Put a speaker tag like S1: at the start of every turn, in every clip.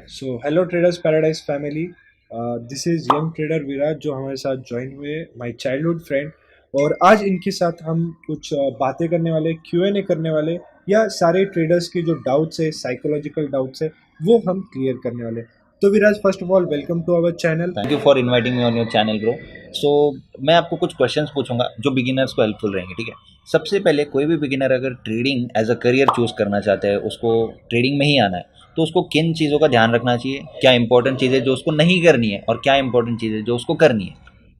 S1: So hello traders paradise family. This is young trader Viraj जो हमारे साथ ज्वाइन हुए, माय चाइल्डहुड फ्रेंड। और आज इनके साथ हम कुछ बातें करने वाले, Q&A करने वाले, या सारे ट्रेडर्स के जो डाउट्स है, साइकोलॉजिकल डाउट्स है, वो हम क्लियर करने वाले। तो Viraj, first of all welcome to our channel.
S2: Thank you for inviting me on your channel bro. So मैं आपको कुछ क्वेश्चंस पूछूंगा जो बिगिनर्स को हेल्पफुल रहेंगे, ठीक है। सबसे पहले कोई भी बिगिनर अगर trading as a career choose करना चाहता है, उसको ट्रेडिंग में ही आना है, तो उसको किन चीज़ों का ध्यान रखना चाहिए, क्या इंपॉर्टेंट चीज़ें जो उसको नहीं करनी है और क्या इंपॉर्टेंट चीज़ें जो उसको करनी है।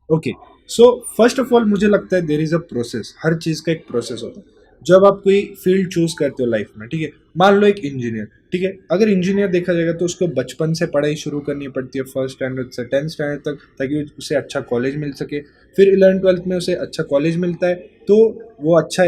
S1: Okay, so first of all मुझे लगता है देर इज़ अ प्रोसेस। हर चीज़ का एक प्रोसेस होता है। जब आप कोई फील्ड चूज करते हो लाइफ में, ठीक है, मान लो एक इंजीनियर, ठीक है, अगर इंजीनियर देखा जाएगा तो उसको बचपन से पढ़ाई शुरू करनी पड़ती है, फर्स्ट स्टैंडर्ड से 10th स्टैंडर्ड तक, ताकि उसे अच्छा कॉलेज मिल सके। फिर 11th 12th में उसे अच्छा कॉलेज मिलता है, तो वो अच्छा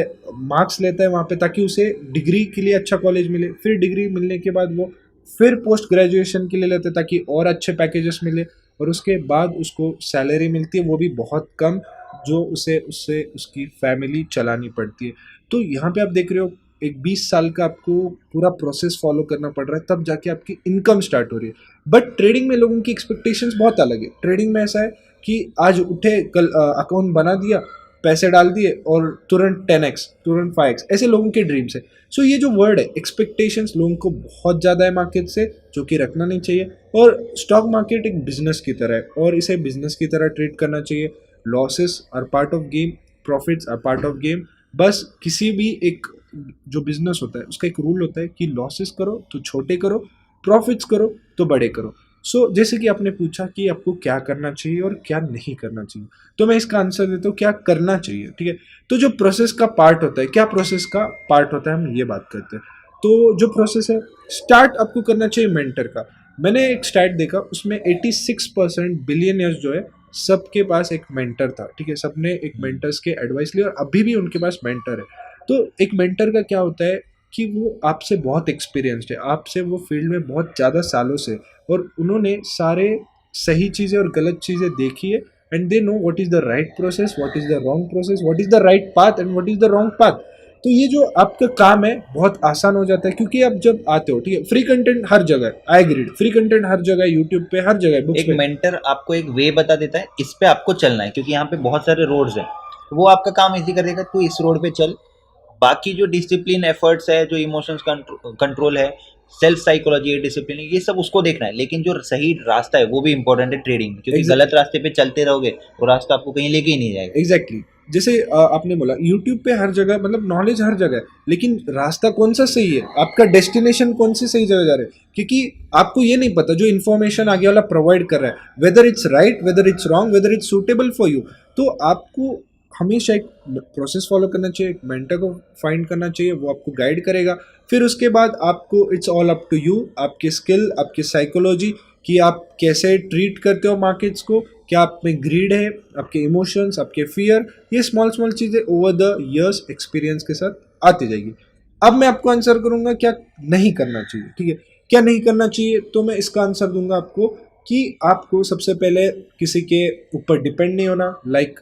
S1: मार्क्स लेता है वहाँ पे, ताकि उसे डिग्री के लिए अच्छा कॉलेज मिले। फिर डिग्री मिलने के बाद वो फिर पोस्ट ग्रेजुएशन के लिए लेते हैं, ताकि और अच्छे पैकेजेस मिले। और उसके बाद उसको सैलरी मिलती है, वो भी बहुत कम, जो उसे उससे उसकी फैमिली चलानी पड़ती है। तो यहाँ पे आप देख रहे हो, एक 20 साल का आपको पूरा प्रोसेस फॉलो करना पड़ रहा है, तब जाके आपकी इनकम स्टार्ट हो रही है। बट ट्रेडिंग में लोगों की एक्सपेक्टेशंस बहुत अलग है। ट्रेडिंग में ऐसा है कि आज उठे, कल अकाउंट बना दिया, पैसे डाल दिए और तुरंत 10x, तुरंत 5x, ऐसे लोगों के ड्रीम्स है। सो ये जो वर्ड है एक्सपेक्टेशंस, लोगों को बहुत ज़्यादा है मार्केट से, जो कि रखना नहीं चाहिए। और स्टॉक मार्केट एक बिजनेस की तरह है, और इसे बिजनेस की तरह ट्रीट करना चाहिए। Losses are part of game, profits are part of game. बस किसी भी एक जो बिजनेस होता है उसका एक रूल होता है कि लॉसेस करो तो छोटे करो, प्रॉफिट्स करो तो बड़े करो। जैसे कि आपने पूछा कि आपको क्या करना चाहिए और क्या नहीं करना चाहिए, तो मैं इसका आंसर देता हूँ क्या करना चाहिए, ठीक है। तो जो प्रोसेस का पार्ट होता है, क्या प्रोसेस का पार्ट होता है, हम ये बात करते हैं। तो जो प्रोसेस है, स्टार्ट आपको करना चाहिए मेंटर का। मैंने एक स्टैट देखा, उसमें 86% बिलियनियर्स जो है, सबके पास एक मेंटर था, ठीक है। सबने एक मेंटर्स के एडवाइस ली और अभी भी उनके पास मेंटर है। तो एक मेंटर का क्या होता है कि वो आपसे बहुत एक्सपीरियंस्ड है, आपसे वो फील्ड में बहुत ज़्यादा सालों से, और उन्होंने सारे सही चीज़ें और गलत चीज़ें देखी है। And they know what is the right process, what is the wrong process, what is the right path and what is the wrong path. तो ये जो आपका काम है बहुत आसान हो जाता है, क्योंकि आप जब आते हो, ठीक है, फ्री कंटेंट हर जगह है, आई एग्रीड, फ्री कंटेंट हर जगह है, यूट्यूब पे, हर जगह बुक्स
S2: एक
S1: पे।
S2: मेंटर आपको एक वे बता देता है, इस पे आपको चलना है, क्योंकि यहाँ पे बहुत सारे रोड्स हैं, तो वो आपका काम इजी कर देगा, तू इस रोड पे चल। बाकी जो डिसिप्लिन एफर्ट्स है, जो इमोशंस कंट्रोल है, सेल्फ साइकोलॉजी है, डिसिप्लिन है, ये सब उसको देखना है। लेकिन जो सही रास्ता है वो भी इंपॉर्टेंट है ट्रेडिंग में, क्योंकि गलत रास्ते पे चलते रहोगे वो रास्ता आपको कहीं लेके ही नहीं जाएगा।
S1: Exactly exactly. जैसे आपने बोला यूट्यूब पे हर जगह, मतलब नॉलेज हर जगह है, लेकिन रास्ता कौन सा सही है, आपका डेस्टिनेशन कौन सी सही जगह जा रहे हैं, क्योंकि आपको ये नहीं पता जो इन्फॉर्मेशन आगे वाला प्रोवाइड कर रहा है, whether it's right, whether it's wrong, whether it's suitable for you. तो आपको हमेशा एक प्रोसेस फॉलो करना चाहिए, एक मेंटर को फाइंड करना चाहिए, वो आपको गाइड करेगा। फिर उसके बाद आपको it's all up to you, आपकी स्किल, आपकी साइकोलॉजी, कि आप कैसे ट्रीट करते हो मार्केट्स को, क्या आप में ग्रीड है, आपके इमोशंस, आपके फियर, ये स्मॉल स्मॉल चीज़ें ओवर द इयर्स एक्सपीरियंस के साथ आती जाएगी। अब मैं आपको आंसर करूंगा क्या नहीं करना चाहिए, ठीक है। क्या नहीं करना चाहिए, तो मैं इसका आंसर दूंगा आपको कि आपको सबसे पहले किसी के ऊपर डिपेंड नहीं होना, लाइक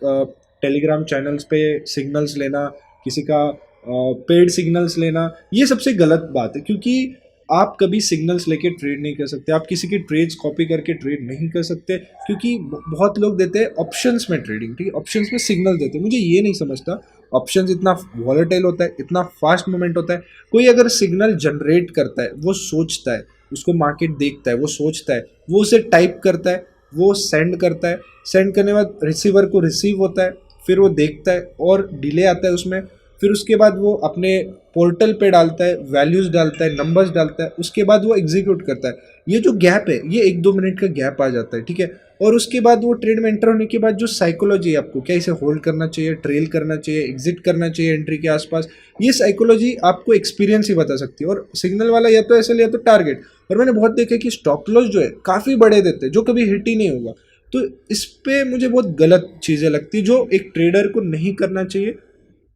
S1: टेलीग्राम चैनल्स पे सिग्नल्स लेना, किसी का पेड सिग्नल्स लेना, ये सबसे गलत बात है। क्योंकि आप कभी सिग्नल्स लेके ट्रेड नहीं कर सकते, आप किसी की ट्रेड्स कॉपी करके ट्रेड नहीं कर सकते, क्योंकि बहुत लोग देते हैं ऑप्शंस में ट्रेडिंग, ठीक है, ऑप्शंस में सिग्नल देते हैं। मुझे ये नहीं समझता, ऑप्शंस इतना वॉलेटाइल होता है, इतना फास्ट मूवमेंट होता है। कोई अगर सिग्नल जनरेट करता है, वो सोचता है, उसको मार्केट देखता है, वो सोचता है, वो उसे टाइप करता है, वो सेंड करता है, सेंड करने के बाद रिसीवर को रिसीव होता है, फिर वो देखता है और डिले आता है उसमें, फिर उसके बाद वो अपने पोर्टल पे डालता है, वैल्यूज डालता है, नंबर्स डालता है, उसके बाद वो एग्जीक्यूट करता है। ये जो गैप है, ये 1-2 मिनट का गैप आ जाता है, ठीक है। और उसके बाद वो ट्रेड में एंटर होने के बाद जो साइकोलॉजी है, आपको क्या इसे होल्ड करना चाहिए, ट्रेल करना चाहिए, एग्जिट करना चाहिए एंट्री के आसपास, ये साइकोलॉजी आपको एक्सपीरियंस ही बता सकती है। और सिग्नल वाला या तो ऐसे या तो टारगेट। और मैंने बहुत देखा कि स्टॉप लॉस जो है काफ़ी बड़े देते हैं, जो कभी हिट ही नहीं होगा। तो इस पे मुझे बहुत गलत चीज़ें लगती, जो एक ट्रेडर को नहीं करना चाहिए।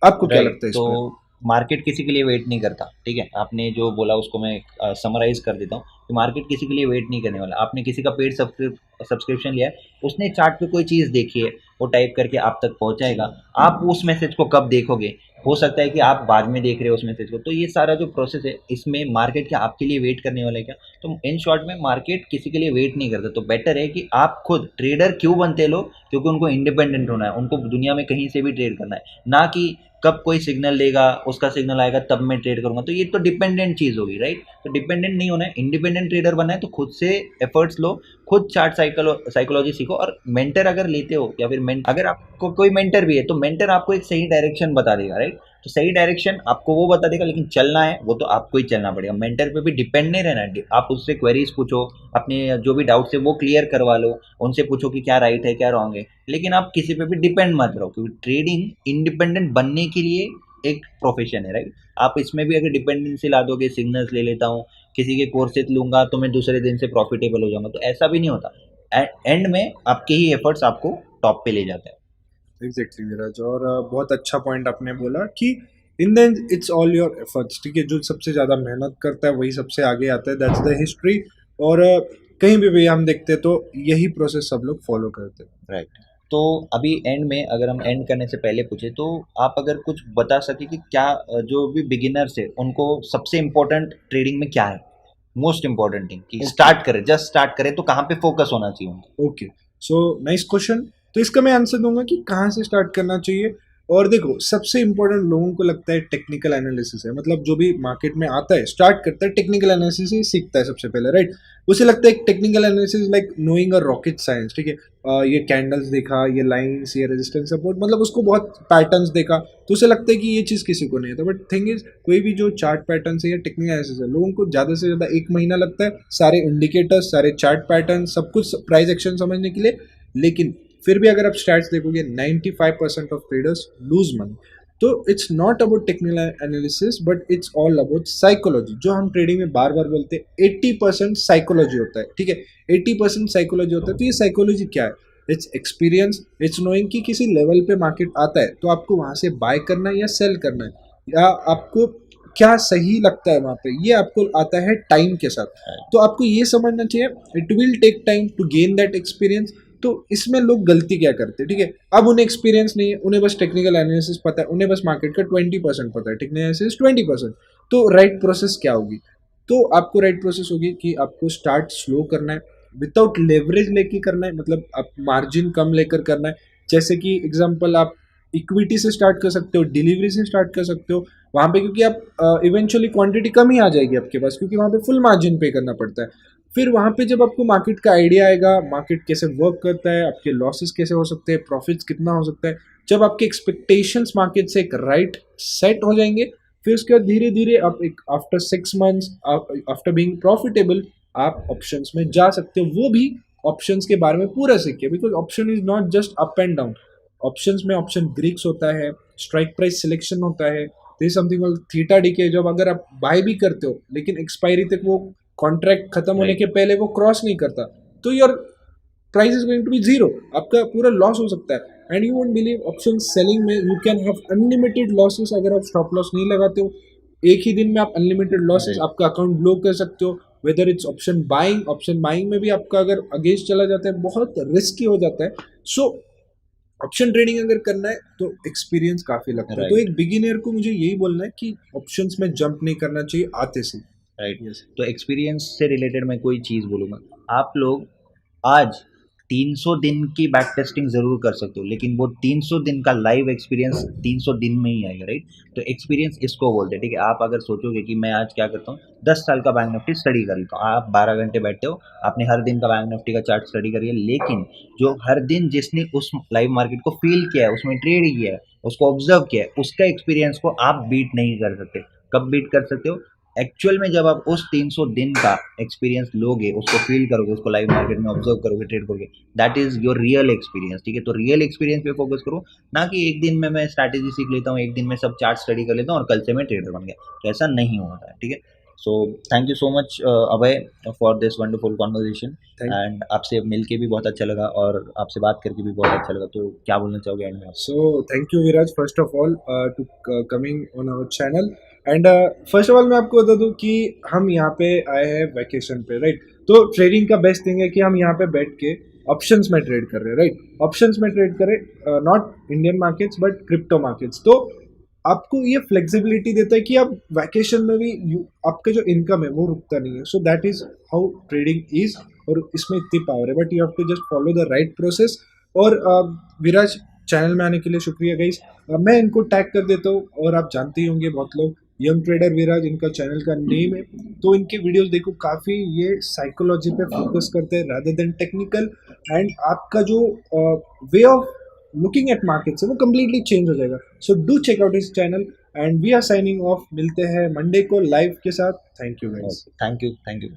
S1: आपको क्या
S2: राइट,
S1: लगता है इस
S2: तो
S1: पर?
S2: मार्केट किसी के लिए वेट नहीं करता, ठीक है। आपने जो बोला उसको मैं समराइज कर देता हूँ कि मार्केट किसी के लिए वेट नहीं करने वाला। आपने किसी का पेड सब्सक्रिप्शन लिया है, उसने चार्ट पे कोई चीज़ देखी है, वो टाइप करके आप तक पहुँचाएगा। आप उस मैसेज को कब देखोगे, हो सकता है कि आप बाद में देख रहे हो उस मैसेज को। तो ये सारा जो प्रोसेस है, इसमें मार्केट क्या आपके लिए वेट करने वाला है क्या? तो इन शॉर्ट में मार्केट किसी के लिए वेट नहीं करता। तो बेटर है कि आप खुद ट्रेडर क्यों बनते हैं लोग? क्योंकि उनको इंडिपेंडेंट होना है, उनको दुनिया में कहीं से भी ट्रेड करना है, ना कि कब कोई सिग्नल देगा, उसका सिग्नल आएगा तब मैं ट्रेड करूंगा। तो ये तो डिपेंडेंट चीज़ होगी, राइट? तो डिपेंडेंट नहीं होना है, इंडिपेंडेंट ट्रेडर बनना है, तो खुद से एफर्ट्स लो, खुद चार्ट साइकोलॉजी सीखो। और मेंटर अगर लेते हो या फिर अगर आपको कोई मेंटर भी है, तो मेंटर आपको एक सही डायरेक्शन बता देगा, राइट? तो सही डायरेक्शन आपको वो बता देगा, लेकिन चलना है वो तो आपको ही चलना पड़ेगा। मेंटर पे भी डिपेंड नहीं रहना है। आप उससे क्वेरीज पूछो, अपने जो भी डाउट्स है वो क्लियर करवा लो, उनसे पूछो कि क्या राइट है क्या रॉन्ग है, लेकिन आप किसी पे भी डिपेंड मत रहो, क्योंकि ट्रेडिंग इंडिपेंडेंट बनने के लिए एक प्रोफेशन है, राइट? आप इसमें भी अगर डिपेंडेंसी ला दोगे, सिग्नल्स ले लेता हूँ, किसी के कोर्सेज लूंगा तो मैं दूसरे दिन से प्रॉफिटेबल हो जाऊंगा, तो ऐसा भी नहीं होता। एंड में आपके ही एफर्ट्स आपको टॉप पे ले जाता है।
S1: एग्जैक्टली विराज, और बहुत अच्छा पॉइंट आपने बोला कि in the end it's all your efforts, ठीक है? जो सबसे ज़्यादा मेहनत करता है वही सबसे आगे आता है, दैट्स द हिस्ट्री। और कहीं भी हम देखते हैं तो यही प्रोसेस सब लोग फॉलो करते हैं।
S2: राइट। तो अभी एंड में, अगर हम एंड करने से पहले पूछे, तो आप अगर कुछ बता सके कि क्या जो भी बिगिनर्स है उनको सबसे इम्पोर्टेंट ट्रेडिंग में क्या है, मोस्ट इम्पोर्टेंट थिंग कि
S1: ओके,
S2: स्टार्ट करें, जस्ट स्टार्ट करें तो कहाँ पे फोकस होना चाहिए उनको?
S1: Okay, so nice question. तो इसका मैं आंसर दूंगा कि कहाँ से स्टार्ट करना चाहिए। और देखो, सबसे इंपॉर्टेंट लोगों को लगता है टेक्निकल एनालिसिस है, मतलब जो भी मार्केट में आता है स्टार्ट करता है टेक्निकल एनालिसिस ही सीखता है सबसे पहले, राइट? उसे लगता है technical analysis like knowing a rocket science, ठीक है? ये कैंडल्स देखा, ये लाइंस, ये रेजिस्टेंस सपोर्ट, मतलब उसको बहुत पैटर्न्स देखा तो उसे लगता है कि ये चीज़ किसी को नहीं आता। बट थिंग इज, कोई भी जो चार्ट पैटर्न है या टेक्निकल एनालिसिस है, लोगों को ज़्यादा से ज़्यादा 1 महीना लगता है सारे इंडिकेटर्स, सारे चार्ट पैटर्न, सब कुछ प्राइस एक्शन समझने के लिए। लेकिन फिर भी अगर आप स्टैट्स देखोगे, 95% ऑफ ट्रेडर्स लूज मनी। तो it's not about technical analysis, but it's all about psychology. जो हम ट्रेडिंग में बार बार बोलते हैं, 80% साइकोलॉजी होता है, ठीक है? 80% साइकोलॉजी होता है। तो ये साइकोलॉजी क्या है? इट्स एक्सपीरियंस, इट्स नोइंग कि किसी लेवल पे मार्केट आता है तो आपको वहां से बाय करना है या सेल करना है, या आपको क्या सही लगता है वहां पे, ये आपको आता है टाइम के साथ। तो आपको ये समझना चाहिए, it will take time to gain that experience. तो इसमें लोग गलती क्या करते हैं, ठीक है? अब उन्हें एक्सपीरियंस नहीं है, उन्हें बस टेक्निकल एनालिसिस पता है, उन्हें बस मार्केट का 20% पता है, टेक्निकल एनालिसिस 20%। तो राइट प्रोसेस क्या होगी? तो आपको राइट प्रोसेस होगी कि आपको स्टार्ट स्लो करना है, विदाउट लेवरेज लेके करना है, मतलब आप मार्जिन कम लेकर करना है। जैसे कि एग्जांपल, आप इक्विटी से स्टार्ट कर सकते हो, डिलीवरी से स्टार्ट कर सकते हो वहाँ पे, क्योंकि आप इवेंचुअली क्वांटिटी कम ही आ जाएगी आपके पास, क्योंकि वहाँ पे फुल मार्जिन पे करना पड़ता है। फिर वहाँ पे जब आपको मार्केट का आइडिया आएगा, मार्केट कैसे वर्क करता है, आपके लॉसेस कैसे हो सकते हैं, प्रॉफिट्स कितना हो सकता है, जब आपके एक्सपेक्टेशंस मार्केट से एक राइट सेट हो जाएंगे, फिर उसके बाद धीरे धीरे आप एक after 6 months, after being profitable, आप ऑप्शंस में जा सकते हो। वो भी ऑप्शंस के बारे में पूरा सीखिए, because option is not just up and down. Options में ऑप्शन ग्रीक्स होता है, स्ट्राइक प्राइस सिलेक्शन होता है, तो समथिंग थीटा डी के, जब अगर आप बाय भी करते हो लेकिन एक्सपायरी तक वो कॉन्ट्रैक्ट खत्म होने के पहले वो क्रॉस नहीं करता, तो your price is going to be zero, आपका पूरा लॉस हो सकता है। And you won't believe, option selling में you can have unlimited losses अगर आप स्टॉप लॉस नहीं लगाते हो। एक ही दिन में आप अनलिमिटेड लॉसेस, आपका अकाउंट ब्लो कर सकते हो। वेदर इट्स ऑप्शन बाइंग में भी आपका अगर अगेंस्ट चला जाता है, बहुत रिस्की हो जाता है। सो ऑप्शन ट्रेडिंग अगर करना है तो एक्सपीरियंस काफी लगता है। तो एक बिगिनर को मुझे यही बोलना है कि ऑप्शंस में जंप नहीं करना चाहिए आते से।
S2: राइट। तो एक्सपीरियंस से रिलेटेड मैं कोई चीज़ बोलूँगा, आप लोग आज 300 दिन की बैक टेस्टिंग ज़रूर कर सकते हो, लेकिन वो 300 दिन का लाइव एक्सपीरियंस 300 दिन में ही आएगा, राइट? तो एक्सपीरियंस इसको बोलते हैं, ठीक है? आप अगर सोचोगे कि मैं आज क्या करता हूँ, 10 साल का बैंक निफ्टी स्टडी कर लेता हूँ, आप 12 घंटे बैठते हो, आपने हर दिन का बैंक निफ्टी का चार्ट स्टडी करिए, लेकिन जो हर दिन जिसने उस लाइव मार्केट को फील किया है, उसमें ट्रेड किया है, उसको ऑब्जर्व किया है, उसका एक्सपीरियंस को आप बीट नहीं कर सकते। कब बीट कर सकते हो? एक्चुअल में जब आप उस 300 दिन का एक्सपीरियंस लोगे, उसको फील करोगे, उसको लाइव मार्केट में ऑब्जर्व करोगे, ट्रेड करोगे, that is your real experience, ठीक है? तो रियल एक्सपीरियंस पे फोकस करो, ना कि एक दिन में मैं स्ट्रैटेजी सीख लेता हूँ, एक दिन में सब चार्ट स्टडी कर लेता हूँ और कल से मैं ट्रेडर बन गया, तो ऐसा नहीं होता है, ठीक है? सो thank you so much Abhay for this wonderful conversation, and आपसे मिलके भी बहुत अच्छा लगा और आपसे बात करके भी बहुत अच्छा लगा। तो क्या बोलना चाहोगे एंड में?
S1: So thank you Viraj, first of all to coming on our channel. And first of all मैं आपको बता दूं कि हम यहाँ पे आए हैं वैकेशन पे, राइट? तो ट्रेडिंग का बेस्ट थिंग है कि हम यहाँ पे बैठ के ऑप्शंस में ट्रेड कर रहे हैं, राइट? ऑप्शंस में ट्रेड करें, not Indian markets but crypto markets. तो आपको ये फ्लेक्सिबिलिटी देता है कि आप वैकेशन में भी आपका जो इनकम है वो रुकता नहीं है. So that is how trading is. और इसमें इतनी पावर है, but you have to just follow the right process. और विराज, चैनल में आने के लिए शुक्रिया गाइस. मैं इनको टैग कर देता हूँ, और आप जानते ही होंगे बहुत लोग, यंग ट्रेडर विराज इनका चैनल का नेम है. तो इनके वीडियोस देखो, काफ़ी ये साइकोलॉजी पे फोकस करते हैं रादर देन टेक्निकल. एंड आपका जो way of looking at markets है वो कम्प्लीटली चेंज हो जाएगा. So do check out his channel. And we are signing off. मिलते हैं मंडे को लाइव के साथ. Thank you guys.
S2: Thank you.